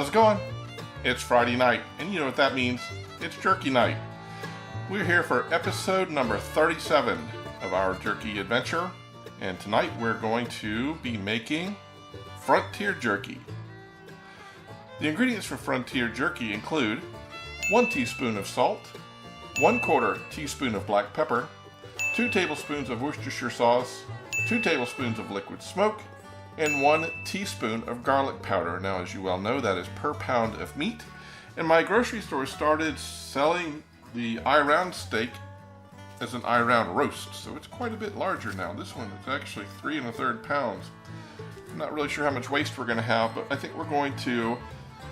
How's it going? It's Friday night, and you know what that means. It's jerky night. We're here for episode number 37 of our jerky adventure, and tonight we're going to be making Frontier Jerky. The ingredients for Frontier Jerky include 1 teaspoon of salt, 1/4 teaspoon of black pepper, 2 tablespoons of Worcestershire sauce, 2 tablespoons of liquid smoke, and 1 teaspoon of garlic powder. Now, as you well know, that is per pound of meat. And my grocery store started selling the eye-round steak as an eye-round roast, so it's quite a bit larger now. This one is actually 3 1/3 pounds. I'm not really sure how much waste we're going to have, but I think we're going to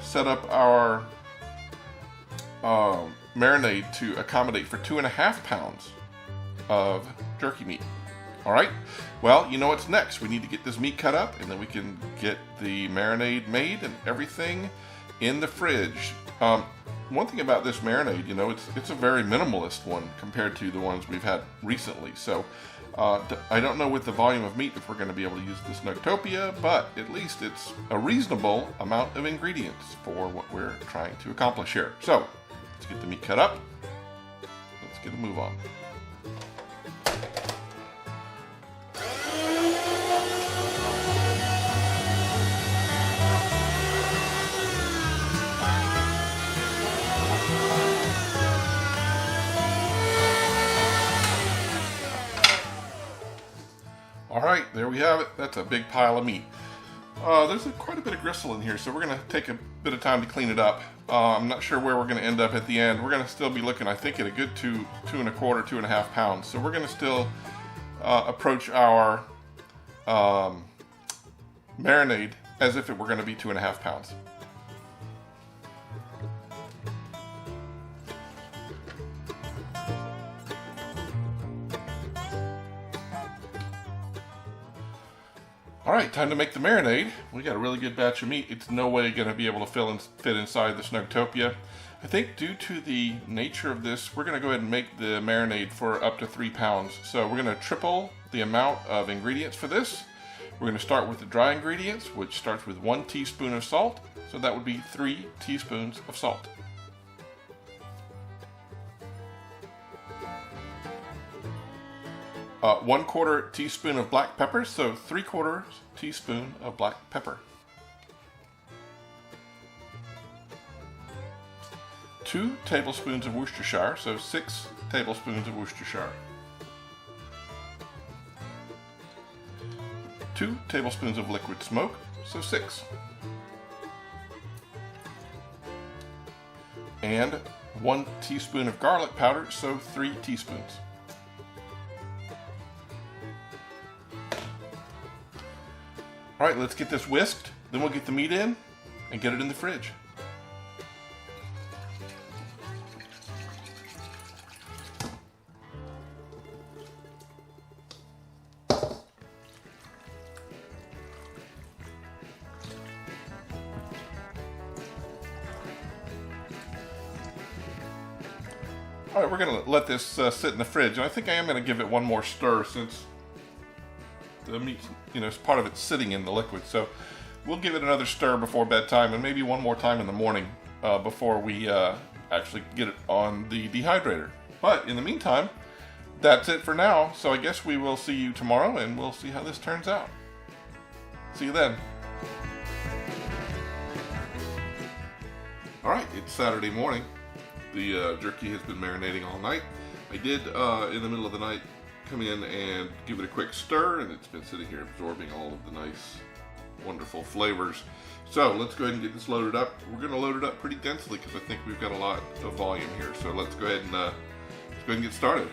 set up our marinade to accommodate for 2 1/2 pounds of jerky meat. All right, well, you know what's next. We need to get this meat cut up, and then we can get the marinade made and everything in the fridge. One thing about this marinade, you know, it's a very minimalist one compared to the ones we've had recently. So I don't know with the volume of meat if we're going to be able to use this Snugtopia, but at least it's a reasonable amount of ingredients for what we're trying to accomplish here. So let's get the meat cut up. Let's get a move on. Alright, there we have it. That's a big pile of meat. There's quite a bit of gristle in here, so we're going to take a bit of time to clean it up. I'm not sure where we're going to end up at the end. We're going to still be looking, I think, at a good 2 1/4, 2 1/2 pounds. So we're going to still approach our marinade as if it were going to be 2 1/2 pounds. Alright, time to make the marinade. We got a really good batch of meat. It's no way going to be able to fit inside the Snugtopia. I think due to the nature of this, we're going to go ahead and make the marinade for up to 3 pounds. So we're going to triple the amount of ingredients for this. We're going to start with the dry ingredients, which starts with 1 teaspoon of salt. So that would be 3 teaspoons of salt. 1/4 teaspoon of black pepper, so 3/4 teaspoon of black pepper. 2 tablespoons of Worcestershire, so 6 tablespoons of Worcestershire. 2 tablespoons of liquid smoke, so 6. And 1 teaspoon of garlic powder, so 3 teaspoons. All right, let's get this whisked, then we'll get the meat in and get it in the fridge. All right, we're gonna let this sit in the fridge, and I think I am gonna give it one more stir since the meat, you know, part of it's sitting in the liquid. So we'll give it another stir before bedtime, and maybe one more time in the morning before we actually get it on the dehydrator. But in the meantime, that's it for now. So I guess we will see you tomorrow, and we'll see how this turns out. See you then. All right, it's Saturday morning. The jerky has been marinating all night. I did, in the middle of the night, come in and give it a quick stir, and it's been sitting here absorbing all of the nice, wonderful flavors. So let's go ahead and get this loaded up. We're going to load it up pretty densely because I think we've got a lot of volume here. So let's go ahead and get started.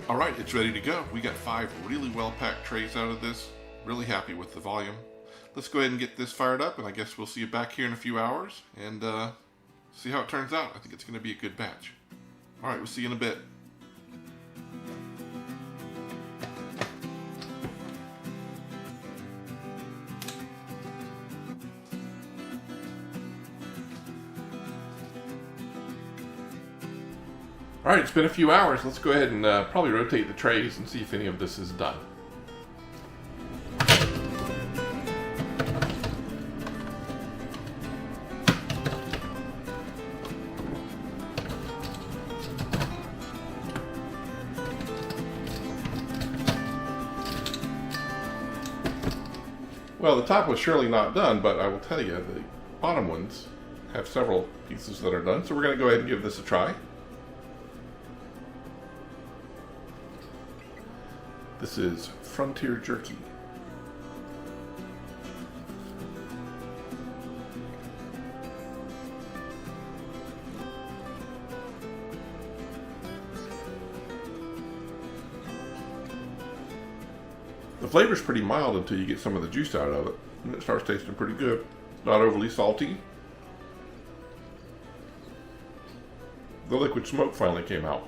Alright, it's ready to go. We got 5 really well packed trays out of this. Really happy with the volume. Let's go ahead and get this fired up, and I guess we'll see you back here in a few hours and see how it turns out. I think it's going to be a good batch. Alright, we'll see you in a bit. Alright, it's been a few hours. Let's go ahead and probably rotate the trays and see if any of this is done. Well, the top was surely not done, but I will tell you, the bottom ones have several pieces that are done. So we're going to go ahead and give this a try. This is Frontier Jerky. The flavor's pretty mild until you get some of the juice out of it, and it starts tasting pretty good. Not overly salty. The liquid smoke finally came out.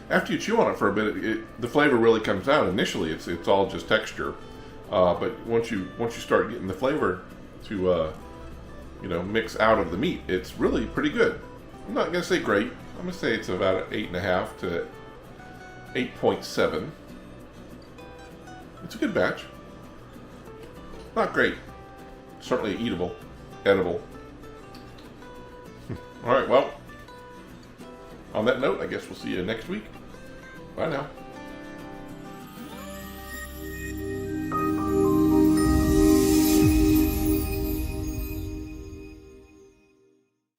After you chew on it for a bit, the flavor really comes out. Initially, it's all just texture, but once you start getting the flavor to mix out of the meat, it's really pretty good. I'm not gonna say great. I'm gonna say it's about an 8.5 to 8.7. It's a good batch. Not great. Certainly eatable, edible. All right, well. On that note, I guess we'll see you next week. Bye now.